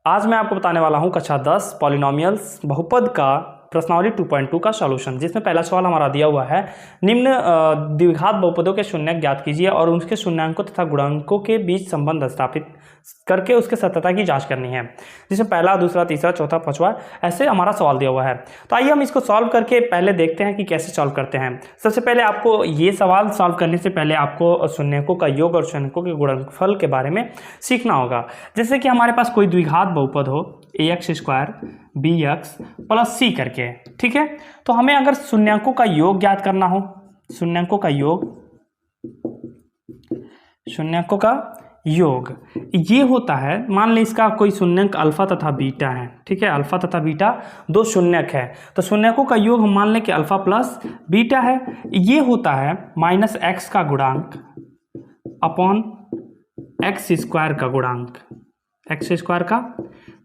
आज मैं आपको बताने वाला हूं कक्षा 10 पॉलिनोमियल्स बहुपद का प्रश्नावली 2.2 का सॉल्यूशन, जिसमें पहला सवाल हमारा दिया हुआ है। निम्न द्विघात बहुपदों के शून्यक ज्ञात कीजिए और उनके शून्यांकों तथा गुणांकों के बीच संबंध स्थापित करके उसके सत्यता की जांच करनी है, जिसमें पहला, दूसरा, तीसरा, चौथा, पांचवा ऐसे हमारा सवाल दिया हुआ है। तो आइए हम इसको सॉल्व करके पहले देखते हैं कि कैसे सॉल्व करते हैं। सबसे पहले आपको ये सवाल सॉल्व करने से पहले आपको शून्यकों का योग और शून्यकों के गुणनफल के बारे में सीखना होगा। जैसे कि हमारे पास कोई द्विघात बहुपद हो ax² bx प्लस c करके, ठीक है। तो हमें अगर शून्यकों का योग ज्ञात करना हो, शून्यकों का योग ये होता है, मान लें इसका कोई शून्यक अल्फा तथा बीटा है, ठीक है। अल्फा तथा बीटा दो शून्यक है, तो शून्यकों का योग हम मान लें कि अल्फा प्लस बीटा है। ये होता है -x का गुणांक अपॉन x² का गुणांक, x² का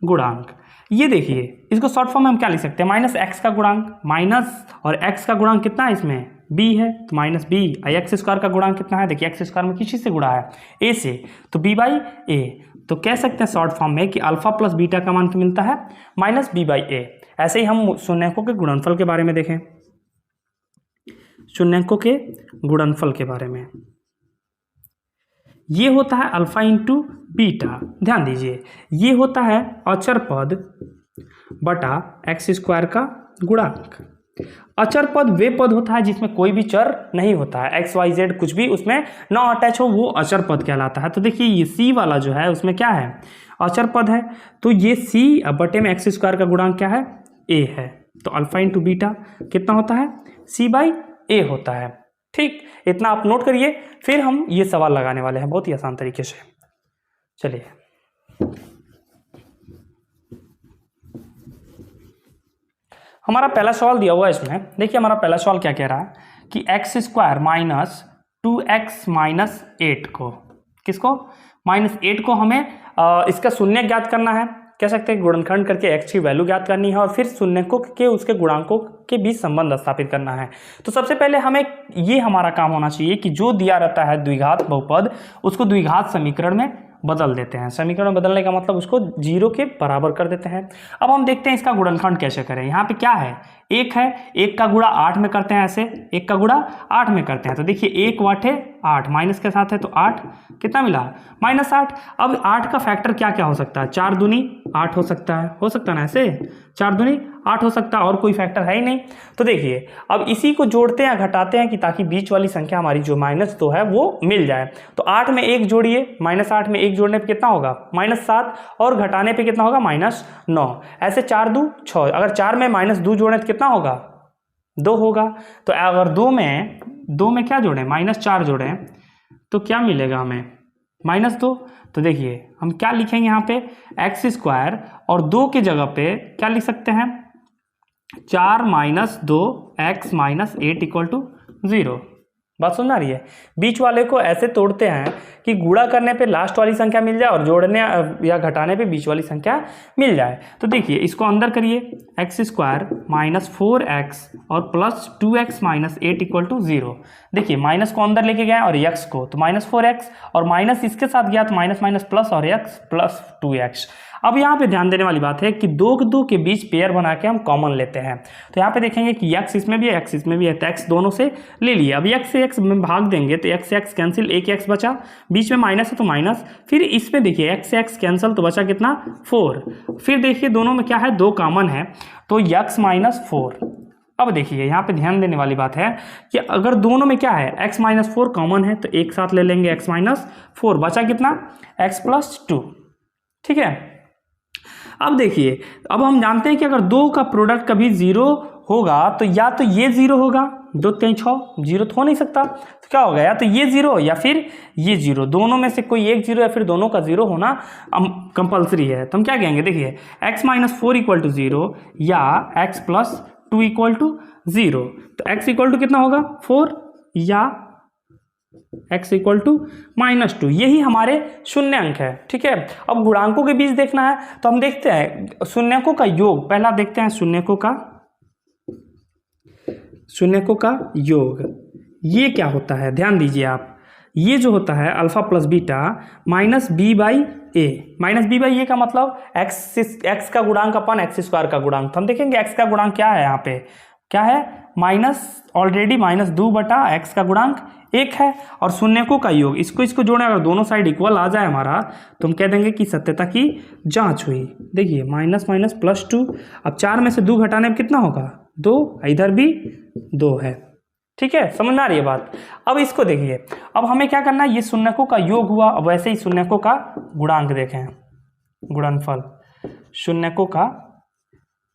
गुणांक। ये देखिए, इसको शॉर्ट फॉर्म में हम क्या लिख सकते हैं, -x का गुणांक माइनस, और x का गुणांक कितना है इसमें, b है, तो -b। x² का गुणांक कितना है, देखिए x² में किसी से गुणा है, a से, तो b/a। तो कह सकते हैं शॉर्ट फॉर्म में कि अल्फा प्लस बीटा का मान मिलता है -b/a। ऐसे ही हम शून्यकों के गुणनफल के बारे में देखें, शून्यकों के गुणनफल के बारे में ये होता है अल्फा इंटू बीटा। ध्यान दीजिए, ये होता है अचर पद बटा x² का गुणांक। अचर पद वे पद होता है जिसमें कोई भी चर नहीं होता है, x y z कुछ भी उसमें न अटैच हो, वो अचर पद कहलाता है। तो देखिए ये c वाला जो है उसमें क्या है, अचर पद है, तो ये c बटे में x² का गुणांक क्या है, a है। तो अल्फा इंटू बीटा कितना होता है, c/a होता है। ठीक, इतना आप नोट करिए, फिर हम ये सवाल लगाने वाले हैं बहुत ही आसान तरीके से। चलिए, हमारा पहला सवाल दिया हुआ है इसमें। देखिए हमारा पहला सवाल क्या कह रहा है कि x² माइनस 2x माइनस 8 को, किसको, -8 को हमें इसका शून्य ज्ञात करना है, कह सकते हैं गुणनखंड करके x की वैल्यू ज्ञात करनी है और फिर शून्यकों के उसके गुणांकों के बीच संबंध स्थापित करना है। तो सबसे पहले हमें ये हमारा काम होना चाहिए कि जो दिया रहता है द्विघात बहुपद, उसको द्विघात समीकरण में बदल देते हैं। समीकरण में बदलने का मतलब उसको 0 के बराबर कर देते हैं। अब हम देखते हैं इसका गुणनखंड कैसे करें। यहाँ पे क्या है, 1 है, 1 का गुणा 8 में करते हैं, ऐसे 1 का गुणा 8 में करते हैं। तो देखिए 1 वाटे 8 माइनस के साथ है, तो 8 कितना मिला, -8। अब 8 का फैक्टर क्या क्या हो सकता है, 4 दूनी 8 हो सकता है ना, ऐसे 4 दूनी 8 हो सकता है, और कोई फैक्टर है ही नहीं। तो देखिए अब इसी को जोड़ते हैं घटाते हैं कि ताकि बीच वाली संख्या हमारी जो -2 है वो मिल जाए। तो 8 में 1 जोड़िए, -8 में 1 जोड़ने पे कितना होगा, -7, और घटाने पे कितना होगा, -9। ऐसे 4 दूं 6, अगर 4 में -2 जोड़े तो कितना होगा, 2 होगा। तो अगर 2 में क्या जोड़ें, -4 जोड़ें तो क्या मिलेगा हमें, -2। तो देखिए हम क्या लिखेंगे यहाँ पे, x² और 2 के जगह पे क्या लिख सकते हैं, 4 - 2 x - 8 = 0। बात सुन आ रही है। बीच वाले को ऐसे तोड़ते हैं कि गुणा करने पे लास्ट वाली संख्या मिल जाए और जोड़ने या घटाने पे बीच वाली संख्या मिल जाए। तो देखिए इसको अंदर करिए, x² - 4x और प्लस 2x - 8 = 0। देखिए माइनस को अंदर लेके गए और x को, तो -4x, और माइनस इसके साथ गया तो माइनस प्लस और x प्लस 2x। अब यहाँ पे ध्यान देने वाली बात है कि 2 के बीच पेयर बना के हम कॉमन लेते हैं। तो यहाँ पे देखेंगे कि x इसमें भी है, x इसमें भी है, तो x दोनों से ले लिए। अब x से x में भाग देंगे तो x से x कैंसिल, एक x बचा, बीच में माइनस है तो माइनस, फिर इसमें देखिए x से x कैंसिल तो बचा कितना, 4। फिर देखिए दोनों में क्या है, 2 कॉमन है, तो x - 4। अब देखिए यहाँ पे ध्यान देने वाली बात है कि अगर दोनों में क्या है, x - 4 कॉमन है, तो एक साथ ले लेंगे x - 4, बचा कितना, x + 2। ठीक है। अब देखिए, अब हम जानते हैं कि अगर 2 का प्रोडक्ट कभी 0 होगा तो या तो ये 0 होगा, 2 3 6, 0 तो हो नहीं सकता, तो क्या होगा, या तो ये 0 या फिर ये 0, दोनों में से कोई एक 0 या फिर दोनों का 0 होना कंपलसरी है। तो हम क्या कहेंगे, देखिए x - 4 = 0 या x + 2 = 0। तो x = कितना होगा, 4, या x = -2, यही हमारे शून्य अंक है। ठीक है। अब गुणांकों के बीच देखना है, तो हम देखते हैं शून्यकों का योग। पहला देखते हैं शून्यकों का योग, ये क्या होता है, ध्यान दीजिए आप। ये जो होता है alpha plus beta minus B by A. Minus B by A का मतलब एक्स का गुणांक अपन एक्स स्क्वायर का गुणांक। तो हम देखेंगे एक्स का गुणांक क्या है, यहाँ पे क्या है माइनस, ऑलरेडी माइनस 2 बटा एक्स का गुणांक 1 है और शून्यकों का योग। इसको जोड़े अगर दोनों साइड इक्वल आ जाए हमारा तो हम कह देंगे कि सत्यता की जांच हुई। देखिए माइनस माइनस प्लस 2, अब 4 में से 2 घटाने में कितना होगा 2, इधर भी 2 है। ठीक है, समझ में आ रही है बात। अब इसको देखिए, अब हमें क्या करना है, ये शून्यकों का योग हुआ, अब वैसे ही शून्यकों का गुणांक देखें, गुणनफल, शून्यकों का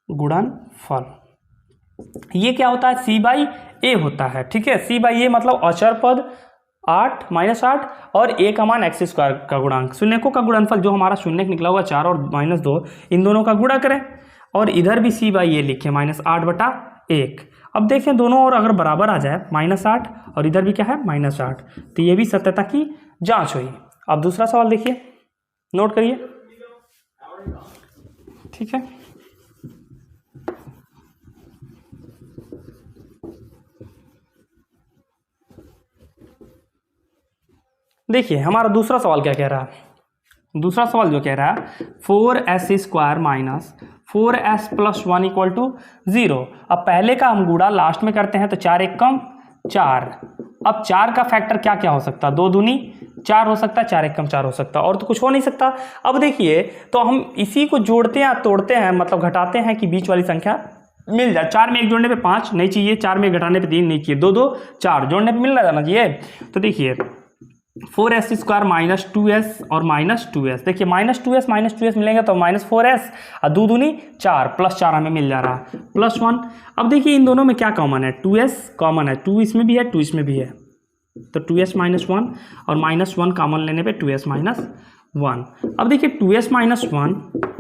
गुणनफल ये क्या होता है सी बाई ए होता है। ठीक है, सी बाई ए मतलब अचर पद 8 माइनस 8 और ए का मान एक्स स्क्वायर का गुणांक। शून्यकों का गुणनफल जो हमारा शून्य निकला हुआ 4 और माइनस 2, इन दोनों का गुणा करें और इधर भी सी बाई ए लिखें माइनस 8 बटा 1। अब देखें दोनों और अगर बराबर आ जाए माइनस 8 और इधर भी क्या है माइनस 8, तो ये भी सत्यता की जांच हुई। अब दूसरा सवाल देखिए, नोट करिए। ठीक है, देखिए हमारा दूसरा सवाल क्या कह रहा है। दूसरा सवाल जो कह रहा है 4s square minus 4s plus 1 equal to 0। अब पहले का हम गुणा लास्ट में करते हैं तो 4 एक कम 4। अब 4 का फैक्टर क्या क्या हो सकता है, 2 दूनी 4 हो सकता है, 4 एक कम 4 हो सकता है, और तो कुछ हो नहीं सकता। अब देखिए तो हम इसी को जोड़ते हैं तोड़ते हैं, मतलब घटाते हैं कि बीच वाली संख्या मिल जाए। 4 में 1 जोड़ने पे 5 नहीं चाहिए, 4 में घटाने पे 3 नहीं चाहिए, 2 2 4 जोड़ने पे मिलना जाना चाहिए। तो देखिए 4s स्क्वायर माइनस 2s और माइनस 2s, देखिए माइनस 2s मिलेंगे तो माइनस 4s और 2 दूनी 4 प्लस 4 हमें मिल जा रहा है प्लस 1। अब देखिए इन दोनों में क्या कॉमन है, 2s कॉमन है, 2 इसमें भी है 2 इसमें भी है, तो 2s माइनस 1 और माइनस 1 कॉमन लेने पे 2s माइनस 1। अब देखिए 2s माइनस 1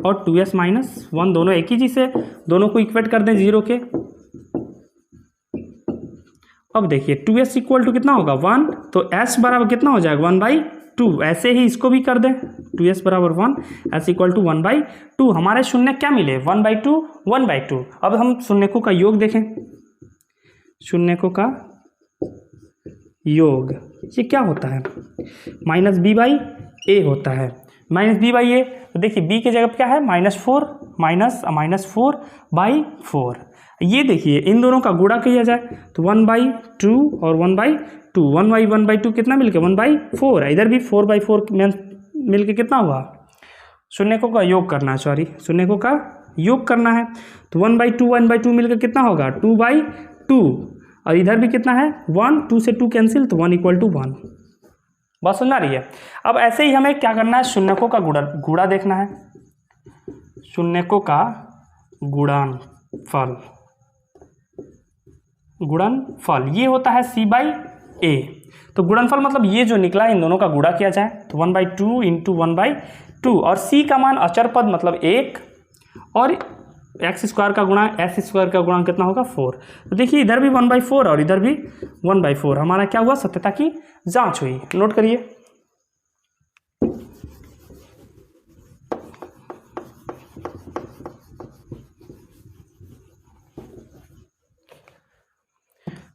और 2s माइनस 1 दोनों एक ही चीज़ है, दोनों को इक्वेट कर दें 0 के। अब देखिए 2s इक्वल टू कितना होगा 1, तो s बराबर कितना हो जाएगा 1/2। ऐसे ही इसको भी कर दें 2s बराबर 1, s इक्वल टू 1/2। हमारे शून्य क्या मिले 1/2 1/2। अब हम शून्यकों का योग देखें, शून्यकों का योग ये क्या होता है माइनस बी बाई ए होता है, माइनस बी बाई ए। तो देखिए b की जगह क्या है -4 माइनस 4/4। ये देखिए इन दोनों का गुणा किया जाए तो 1/2 और 1/2, 1/2 कितना मिलके 1/4 है, इधर भी 4/4 मिलके कितना हुआ, शून्यकों का योग करना है, सॉरी शून्यकों का योग करना है। तो 1/2 मिलकर कितना होगा 2/2 और इधर भी कितना है 1, 2 से 2 कैंसिल तो 1 इक्वल टू 1। बात समझ आ रही है। अब ऐसे ही हमें क्या करना है, शून्यकों का गुणा देखना है, शून्यकों का गुणनफल ये होता है c बाई ए। तो गुणनफल मतलब ये जो निकला इन दोनों का गुणा किया जाए तो 1/2 इंटू 1/2 और c का मान अचर पद मतलब 1 और एक्स स्क्वायर का गुणा एस स्क्वायर का गुणा कितना होगा 4। तो देखिए इधर भी 1/4 और इधर भी 1/4, हमारा क्या हुआ सत्यता की जांच हुई। नोट करिए।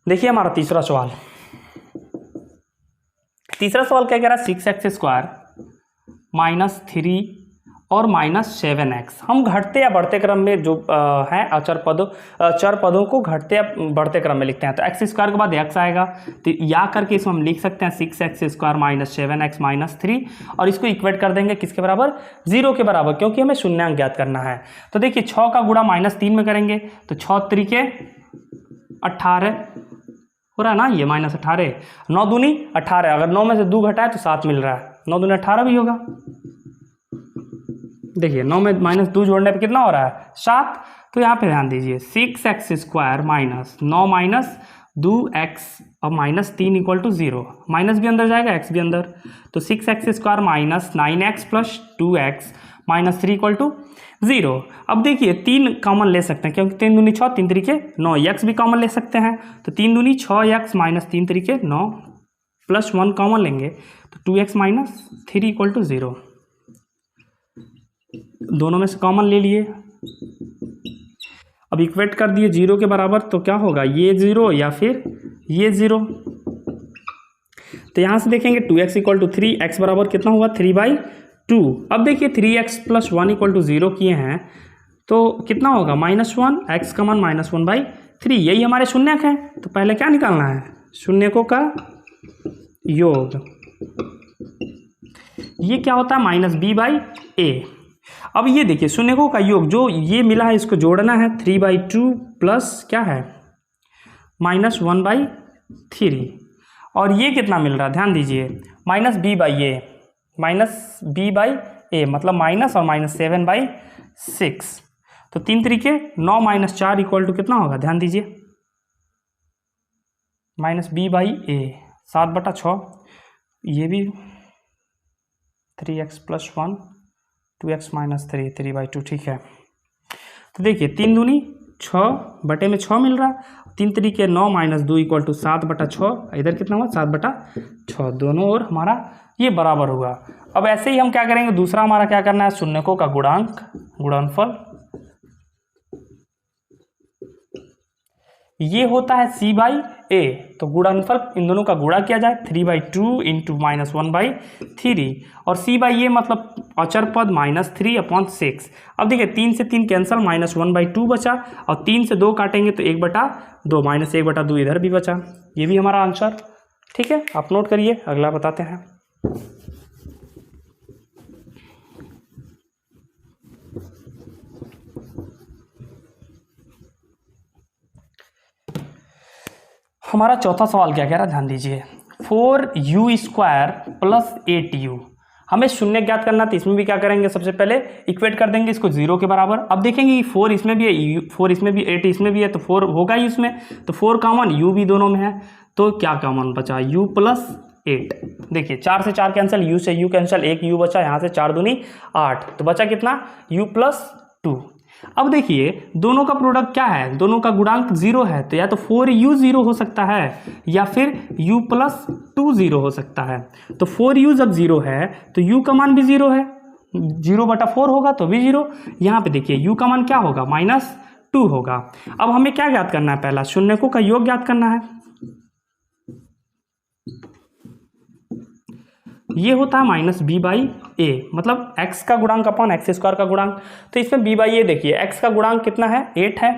देखिए हमारा तीसरा सवाल क्या कह रहा है 6x स्क्वायर माइनस 3 और माइनस 7x। हम घटते या बढ़ते क्रम में जो है चर पदों को घटते या बढ़ते क्रम में लिखते हैं। तो एक्स स्क्वायर के बाद x आएगा तो या करके इसमें हम लिख सकते हैं 6x square minus 7x minus 3 और इसको इक्वेट कर देंगे किसके बराबर 0 के बराबर, क्योंकि हमें शून्यांक ज्ञात करना है। तो देखिए 6 का गुणा -3 में करेंगे तो 6 3 18 हो रहा है ना, ये -18, 9 दूनी 18, अगर 9 में से 2 घटाए तो 7 मिल रहा है, 9 दूनी 18 भी होगा। देखिए 9 में -2 जोड़ने पे कितना हो रहा है 7। तो यहाँ पे ध्यान दीजिए 6x square minus 9 minus 2x और -3 इक्वल टू 0, माइनस भी अंदर जाएगा x भी अंदर, तो 6x square minus 9x plus 2x minus 3 equal to 0। अब देखिए 3 कॉमन ले सकते हैं क्योंकि 3 दूनी 6 3 तरीके 9, x भी कॉमन ले सकते हैं तो 3 दूनी 6x माइनस 3 तरीके 9 प्लस 1 कॉमन लेंगे तो 2x माइनस 3 इक्वल टू 0, दोनों में से कॉमन ले लिए। अब इक्वेट कर दिए 0 के बराबर तो क्या होगा ये 0 या फिर ये 0। तो यहाँ से देखेंगे 2x इक्वल टू 3, x बराबर कितना हुआ 3/2। अब देखिए 3x प्लस 1 इक्वल टू 0 किए हैं तो कितना होगा -1, x का मान -1/3, यही हमारे शून्यक हैं। तो पहले क्या निकालना है, शून्यकों का योग। ये क्या होता है -b/a। अब ये देखिए शून्यकों का योग जो ये मिला है इसको जोड़ना है, 3/2 प्लस क्या है -1/3, और ये कितना मिल रहा है ध्यान दीजिए -b/a मतलब माइनस और -7/6। तो 3 तरीके 9 - 4 इक्वल टू कितना होगा ध्यान दीजिए -b/a 7/6। ये भी 3x + 1 2x - 3 3/2 ठीक है। तो देखिए 3 दूनी 6 बटे में 6 मिल रहा, 3 तरीके 9 - 2 इक्वल टू 7/6, इधर कितना हुआ 7/6, दोनों ओर हमारा ये बराबर हुआ। अब ऐसे ही हम क्या करेंगे, दूसरा हमारा क्या करना है, शून्यकों का गुणांक गुणनफल। ये होता है c/a, तो गुणनफल इन दोनों का गुणा किया जाए 3/2 × -1/3, और c/a मतलब अचर पद -3/6। अब देखिए 3 से 3 कैंसल, -1/2 बचा, और 3 से 2 काटेंगे तो 1/2 -1/2 इधर भी बचा। ये भी हमारा आंसर ठीक है, आप नोट करिए। अगला बताते हैं। हमारा चौथा सवाल क्या कह रहा है ध्यान दीजिए, 4u² + 8u। हमें शून्य ज्ञात करना, तो इसमें भी क्या करेंगे, सबसे पहले इक्वेट कर देंगे इसको 0 के बराबर। अब देखेंगे कि 4 इसमें भी है, 4 इसमें भी, 8 इसमें भी है, तो 4 होगा ही उसमें, तो 4 कॉमन, u भी दोनों में है, तो क्या कॉमन बचा u + 8। देखिए 4 से 4 कैंसिल, u से u कैंसिल, 1 u बचा, यहाँ से 4 दूनी 8, तो बचा कितना u + 2। अब देखिए दोनों का प्रोडक्ट क्या है, दोनों का गुणांक 0 है, तो या तो 4u 0 हो सकता है या फिर u + 2 0 हो सकता है। तो 4u जब 0 है तो u का मान भी 0 है, 0/4 होगा तो भी 0। यहाँ पे देखिए u का मान क्या होगा -2 होगा। अब हमें क्या ज्ञात करना है, पहला शून्यकों का योग ज्ञात करना है। ये होता है -b/a, मतलब x का गुणांक अपन x² का गुणांक। तो इसमें b/a देखिए x का गुणांक कितना है 8 है,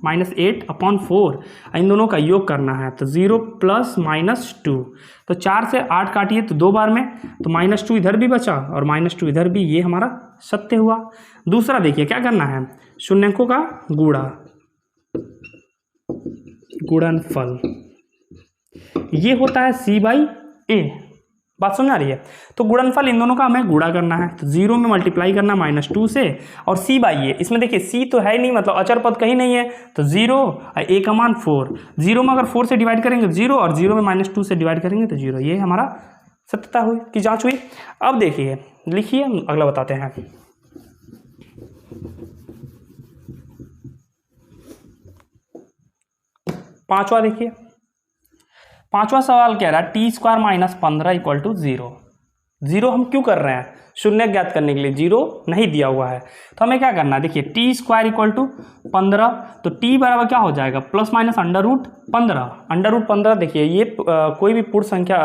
-8/4, इन दोनों का योग करना है, तो 0 + -2, तो 4 से 8 काटिए तो 2 बार में, तो -2 इधर भी बचा और -2 इधर भी, ये हमारा सत्य हुआ। दूसरा देखिए क्या करना है, शून्यकों का गुणनफल, ये होता है c/a। बात समझ आ रही है। तो गुणनफल इन दोनों का हमें गुणा करना है, तो 0 में मल्टीप्लाई करना -2 से, और c/a, इसमें देखिए c तो है ही नहीं, मतलब अचर पद कहीं नहीं है, तो 0, a का मान 4, 0 में अगर 4 से डिवाइड करेंगे 0, और 0 में -2 से डिवाइड करेंगे तो 0। ये हमारा सत्यता हुई कि जांच हुई। अब देखिए लिखिए, अगला बताते हैं। पांचवा देखिए, पांचवा सवाल कह रहा है t² - 15 इक्वल टू 0। 0 हम क्यों कर रहे हैं, शून्य ज्ञात करने के लिए, 0 नहीं दिया हुआ है, तो हमें क्या करना है, देखिए t² = 15, तो t बराबर क्या हो जाएगा +/15। √15 देखिए ये कोई भी पूर्ण संख्या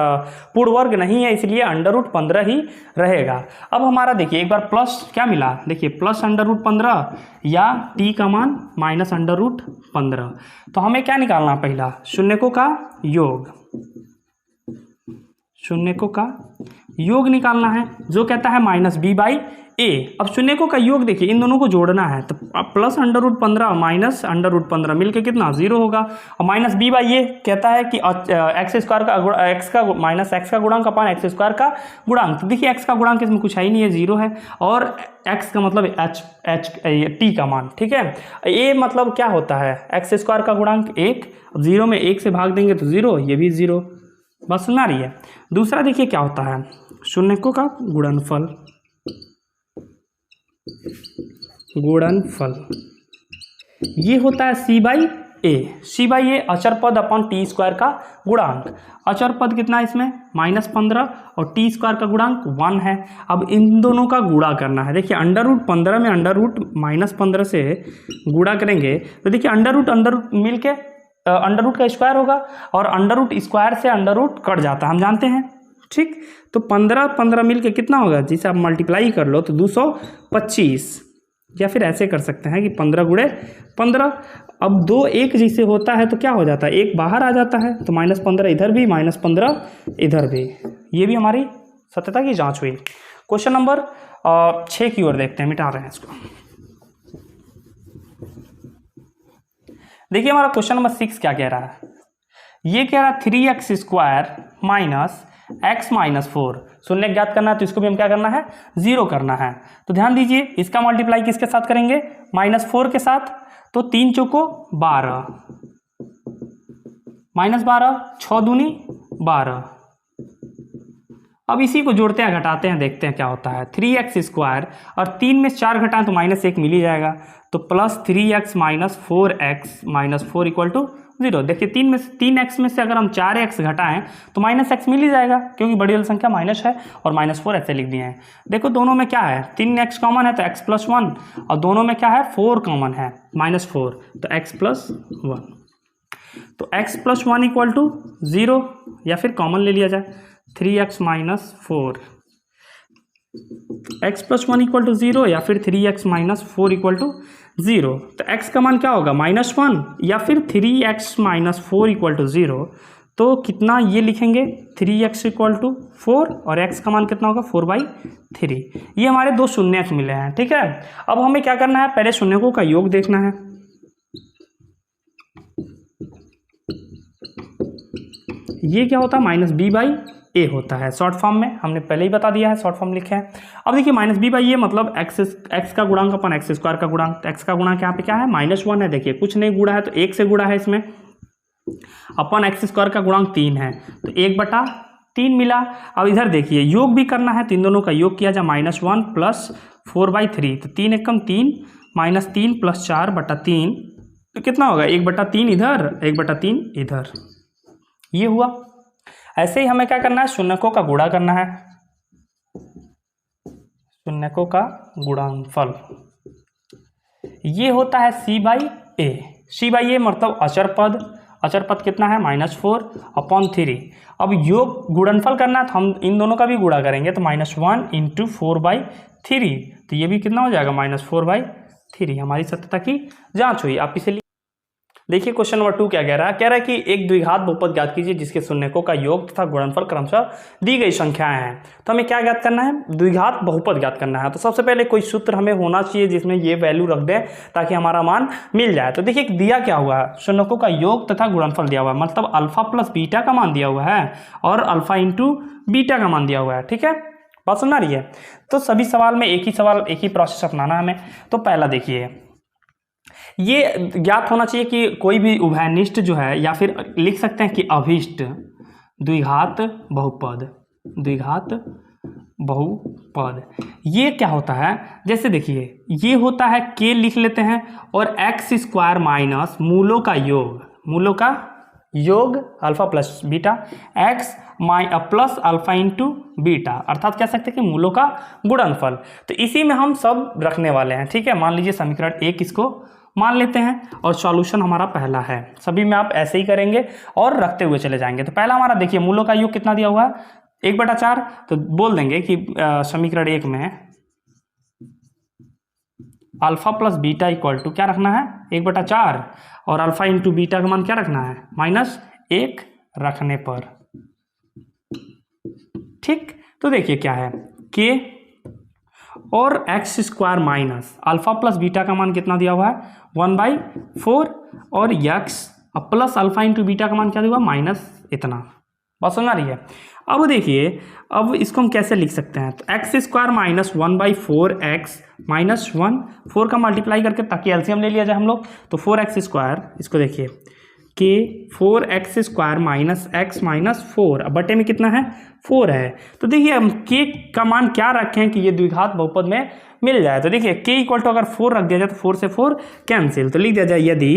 पूर्ण वर्ग नहीं है, इसलिए √15 ही रहेगा। अब हमारा देखिए एक बार प्लस क्या मिला, देखिए +√15 या t का मान -√15। तो हमें क्या निकालना, पहला शून्यकों का योग, शून्यकों का योग निकालना है, जो कहता है -b/a। अब शून्यकों का योग देखिए इन दोनों को जोड़ना है, तो +√15 -√15 मिलके कितना 0 होगा, और -b/a कहता है कि x² का x का -x का गुणांक अपन x² का गुणांक। तो देखिए x का गुणांक इसमें कुछ है ही नहीं है, 0 है, और x का मतलब t का मान, ठीक है। a मतलब क्या होता है, x² का गुणांक 1, 0 में 1 से भाग देंगे तो 0, ये भी 0। बात समझ आ रही है। दूसरा देखिए क्या होता है, शून्यकों का गुणनफल, ये होता है c/a। c/a अचर पद अपन t² का गुणांक, अचर पद कितना है इसमें -15, और t² का गुणांक 1 है। अब इन दोनों का गुणा करना है, देखिए √15 में √-15 से गुणा करेंगे तो देखिए अंडर रूट मिल के अंडर रूट का स्क्वायर होगा और अंडर रूट स्क्वायर से अंडर रूट कट जाता है, हम जानते हैं। ठीक, तो 15 मिल के कितना होगा, जिसे आप मल्टीप्लाई कर लो तो 225, या फिर ऐसे कर सकते हैं कि 15 गुणे 15। अब 2 1 जैसे होता है तो क्या हो जाता है, 1 बाहर आ जाता है, तो -15 इधर भी, -15 इधर भी। ये भी हमारी सत्यता की जांच हुई। क्वेश्चन नंबर 6 की ओर देखते हैं, मिटा रहे हैं इसको। देखिए हमारा क्वेश्चन नंबर 6 क्या कह रहा है, ये कह रहा है 3x² माइनस x माइनस 4 शून्य ज्ञात करना है, तो इसको भी हम क्या करना है, 0 करना है। तो ध्यान दीजिए इसका मल्टीप्लाई किसके साथ करेंगे, -4 के साथ, तो 3 चौको 12, -12, 6 दूनी 12। अब इसी को जोड़ते हैं घटाते हैं, देखते हैं क्या होता है। 3x² और 3 में 4 घटाएं तो -1 मिल ही जाएगा, तो +3x minus 4x minus 4 equal to 0। देखिए 3x में से अगर हम 4x घटाएं तो -x मिल ही जाएगा, क्योंकि बड़ी वाली संख्या माइनस है और -4 ऐसे लिख दिए हैं। देखो दोनों में क्या है, 3x कॉमन है तो x+1, और दोनों में क्या है, 4 कॉमन है, -4, तो x+1। तो x+1 इक्वल टू 0, या फिर कॉमन ले लिया जाए 3x minus 4, x+1 equal to 0, या फिर 3x माइनस 4 इक्वल टू 0। तो x का मान क्या होगा, -1, या फिर 3x माइनस 4 इक्वल टू 0। तो कितना ये लिखेंगे, 3x इक्वल टू 4, और x का मान कितना होगा, 4/3। ये हमारे दो शून्य मिले हैं। ठीक है, अब हमें क्या करना है, पहले शून्यकों का योग देखना है। ये क्या होता है, -b/a होता है, शॉर्ट फॉर्म में हमने पहले ही बता दिया है, शॉर्ट फॉर्म लिखे हैं। अब देखिए -b/a मतलब x का गुणांक अपन x² का गुणांक, तो x का गुणांक यहाँ पे क्या है, -1 है। देखिए कुछ नहीं गुणा है तो 1 से गुणा है, इसमें अपन x² का गुणांक 3 है, तो 1/3 मिला। अब इधर देखिए योग भी करना है, तो इन दोनों का योग किया जाए, -1 प्लस 4/3, तो 3 एकम 3, -3 प्लस 4/3, तो कितना होगा, 1/3 इधर, 1/3 इधर। ये हुआ। ऐसे ही हमें क्या करना है, शून्यकों का गुणा करना है, शून्यकों का गुणनफल। ये होता है c/a। c/a मतलब अचर पद, अचर पद कितना है, -4/3। अब योग गुणनफल करना है तो हम इन दोनों का भी गुणा करेंगे, तो -1 × 4/3, तो ये भी कितना हो जाएगा, -4/3। हमारी सत्यता की जांच हुई। आप इसे देखिए क्वेश्चन नंबर 2 क्या कह रहा है, कह रहा है कि एक द्विघात बहुपद ज्ञात कीजिए जिसके शून्यकों का योग तथा गुणनफल क्रमशः दी गई संख्याएं हैं। तो हमें क्या ज्ञात करना है, द्विघात बहुपद ज्ञात करना है। तो सबसे पहले कोई सूत्र हमें होना चाहिए जिसमें ये वैल्यू रख दें ताकि हमारा मान मिल जाए। तो देखिए दिया क्या हुआ है, शून्यकों का योग तथा गुणनफल दिया हुआ है, मतलब अल्फा प्लस बीटा का मान दिया हुआ है और अल्फा इंटू बीटा का मान दिया हुआ है। ठीक है, बात सुन रही है। तो सभी सवाल में एक ही प्रोसेस अपनाना हमें। तो पहला देखिए, ये ज्ञात होना चाहिए कि कोई भी उभयनिष्ठ जो है, या फिर लिख सकते हैं कि अभीष्ट द्विघात बहुपद, द्विघात बहुपद। ये क्या होता है, जैसे देखिए ये होता है k लिख लेते हैं और x² माइनस मूलों का योग, मूलों का योग alpha plus beta, x plus alpha into beta, अर्थात कह सकते हैं कि मूलों का गुणनफल। तो इसी में हम सब रखने वाले हैं। ठीक है, मान लीजिए समीकरण 1 इसको मान लेते हैं और सॉल्यूशन हमारा पहला है। सभी में आप ऐसे ही करेंगे और रखते हुए चले जाएंगे। तो पहला हमारा देखिए मूलों का योग कितना दिया हुआ है, 1/4। तो बोल देंगे कि समीकरण 1 में alpha plus beta equal to क्या रखना है, 1/4, और अल्फा इंटू बीटा का मान क्या रखना है, -1 रखने पर। ठीक, तो देखिए क्या है, k और x² minus alpha plus beta का मान कितना दिया हुआ है, 1/4, और x plus alpha into beta का मान क्या दिया हुआ, माइनस इतना। बात समझ आ रही है। अब देखिए, अब इसको हम कैसे लिख सकते हैं, तो x² माइनस 1/4x माइनस 1, 4 का मल्टीप्लाई करके ताकि एलसीएम ले लिया जाए हम लोग, तो 4x², इसको देखिए k 4x² minus x minus 4, अब बटे में कितना है, 4 है। तो देखिए हम k का मान क्या रखें कि ये द्विघात बहुपद में मिल जाए। तो देखिए k इक्वल टू अगर 4 रख दिया जाए तो 4 से 4 कैंसिल, तो लिख दिया जाए यदि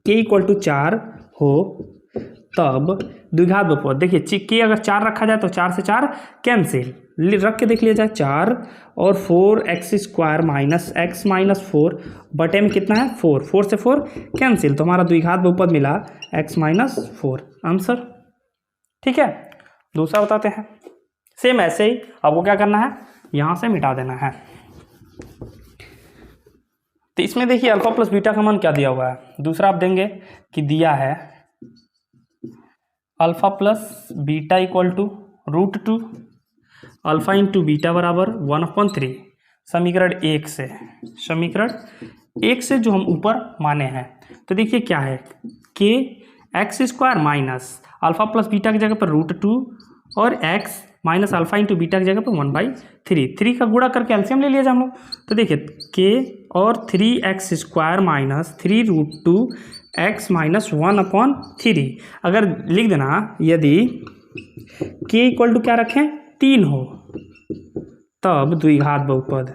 k इक्वल टू 4 हो तब द्विघात बहुपद, देखिए के अगर 4 रखा जाए तो 4 से 4 कैंसिल, रख के देख लिया जाए 4 और 4x² माइनस x माइनस 4 बटे में कितना है 4, 4 से 4 कैंसिल, तो हमारा द्विघात बहुपद मिला x माइनस 4 आंसर। ठीक है, दूसरा बताते हैं। सेम ऐसे ही आपको क्या करना है, यहाँ से मिटा देना है। तो इसमें देखिए अल्फा प्लस बीटा का मान क्या दिया हुआ है, दूसरा आप देंगे कि दिया है alpha plus beta equal to √2 alpha into beta बराबर 1/3 समीकरण 1 से, समीकरण 1 से जो हम ऊपर माने हैं। तो देखिए क्या है के x² minus alpha plus beta की जगह पर √2 और x minus alpha into beta की जगह पर 1/3, 3 का गुणा करके एलसीएम ले लिया जाए हम लोग। तो देखिए के और 3x² माइनस 3√2 x माइनस 1/3, अगर लिख देना यदि के इक्वल टू क्या रखें 3 हो तब द्विघात बहुपद,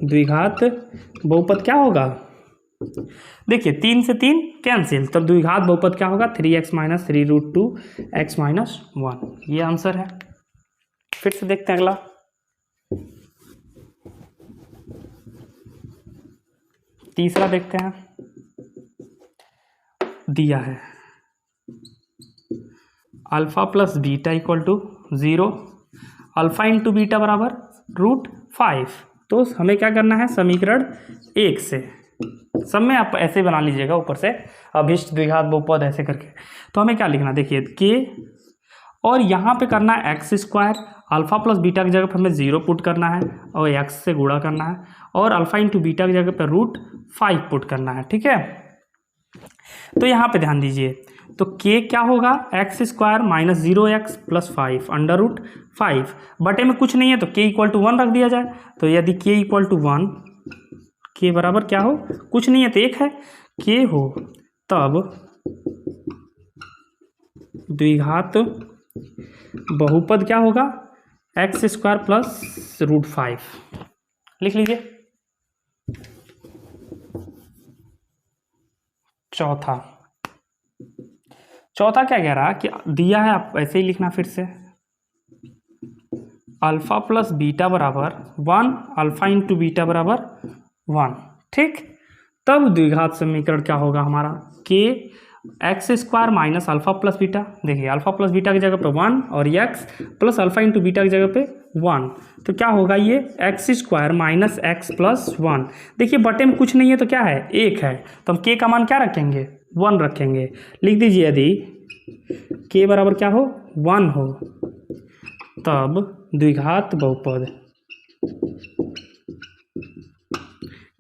द्विघात बहुपद क्या होगा, देखिए 3 से 3 कैंसिल, तब द्विघात बहुपद क्या होगा 3x माइनस 3√2 x माइनस 1, ये आंसर है। फिर से देखते हैं अगला। तीसरा देखते हैं, दिया है alpha plus beta equal to 0 alpha into beta बराबर √5, तो हमें क्या करना है समीकरण 1 से, सब में आप ऐसे बना लीजिएगा ऊपर से अभिष्ट द्विघात बहुपद ऐसे करके। तो हमें क्या लिखना, देखिए के और यहाँ पे करना है x² अल्फा प्लस बीटा की जगह पर हमें 0 पुट करना है और x से गुणा करना है और अल्फा इंटू बीटा की जगह पर √5 पुट करना है। ठीक है, तो यहाँ पे ध्यान दीजिए, तो k क्या होगा x² माइनस 0x प्लस 5 √5 बटे में कुछ नहीं है तो k इक्वल टू 1 रख दिया जाए। तो यदि k इक्वल टू 1, k बराबर क्या हो, कुछ नहीं है तो 1 है, k हो तब द्विघात बहुपद क्या होगा x² प्लस √5, लिख लीजिए। चौथा क्या कह रहा है कि दिया है, आप ऐसे ही लिखना फिर से अल्फा प्लस बीटा बराबर 1 अल्फा इंटू बीटा बराबर 1। ठीक, तब द्विघात समीकरण क्या होगा हमारा के x² minus alpha plus beta, देखिए अल्फा प्लस बीटा की जगह पे 1 और x plus alpha into beta की जगह पे 1, तो क्या होगा ये x² माइनस x प्लस 1। देखिए बटे में कुछ नहीं है तो क्या है 1 है, तो हम k का मान क्या रखेंगे 1 रखेंगे। लिख दीजिए यदि k बराबर क्या हो 1 हो तब द्विघात बहुपद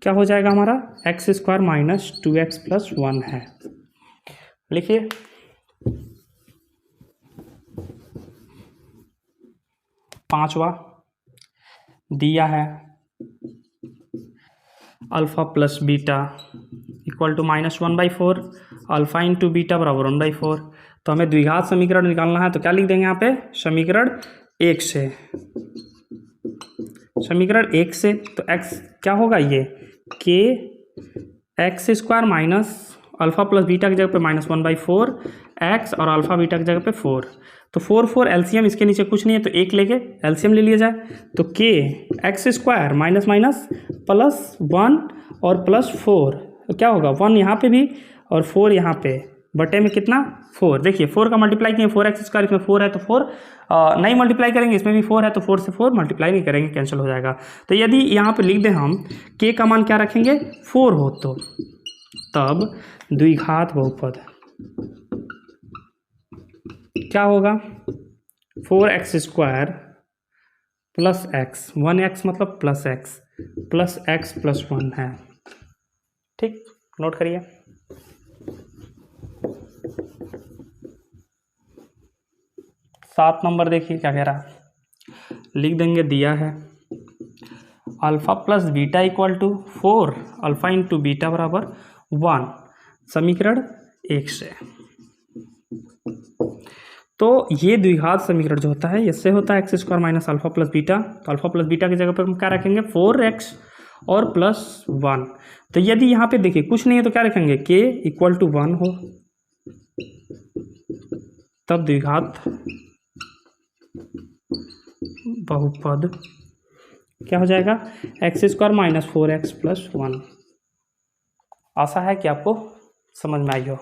क्या हो जाएगा हमारा x² माइनस 2x प्लस 1 है। लिखिए पांचवा, दिया है alpha plus beta equal to -1/4 alpha into beta बराबर 1/4, तो हमें द्विघात समीकरण निकालना है। तो क्या लिख देंगे यहाँ पे समीकरण 1 से, समीकरण 1 से तो x क्या होगा ये k x² minus alpha plus beta की जगह पे -1/4 x और अल्फा बीटा की जगह पे 4, तो 4 एलसीएम इसके नीचे कुछ नहीं है तो 1 लेके एलसीएम ले लिया जाए। तो k x² minus minus plus 1 और प्लस 4, तो क्या होगा 1 यहाँ पे भी और 4 यहाँ पे बटे में कितना 4। देखिए 4 का मल्टीप्लाई किए 4x², इसमें 4 है तो 4 नहीं मल्टीप्लाई करेंगे, इसमें भी 4 है तो 4 से 4 मल्टीप्लाई नहीं करेंगे, कैंसिल हो जाएगा। तो यदि यहाँ पे लिख दें हम k का मान क्या रखेंगे 4 हो तो तब द्विघात बहुपद क्या होगा 4x² प्लस x, 1x मतलब प्लस x प्लस 1 है। ठीक, नोट करिए। सात नंबर देखिए क्या कह रहा है, लिख देंगे दिया है alpha plus beta equal to 4 alpha into beta बराबर 1 समीकरण 1 से। तो ये द्विघात समीकरण जो होता है इससे होता है x² minus alpha plus beta, तो अल्फा प्लस बीटा की जगह पर हम क्या रखेंगे 4x और प्लस 1। तो यदि यहाँ पे देखिए कुछ नहीं है तो क्या रखेंगे k इक्वल टू 1 हो तब द्विघात बहुपद क्या हो जाएगा, x² माइनस 4x प्लस 1। आशा है कि आपको समझ में आई हो।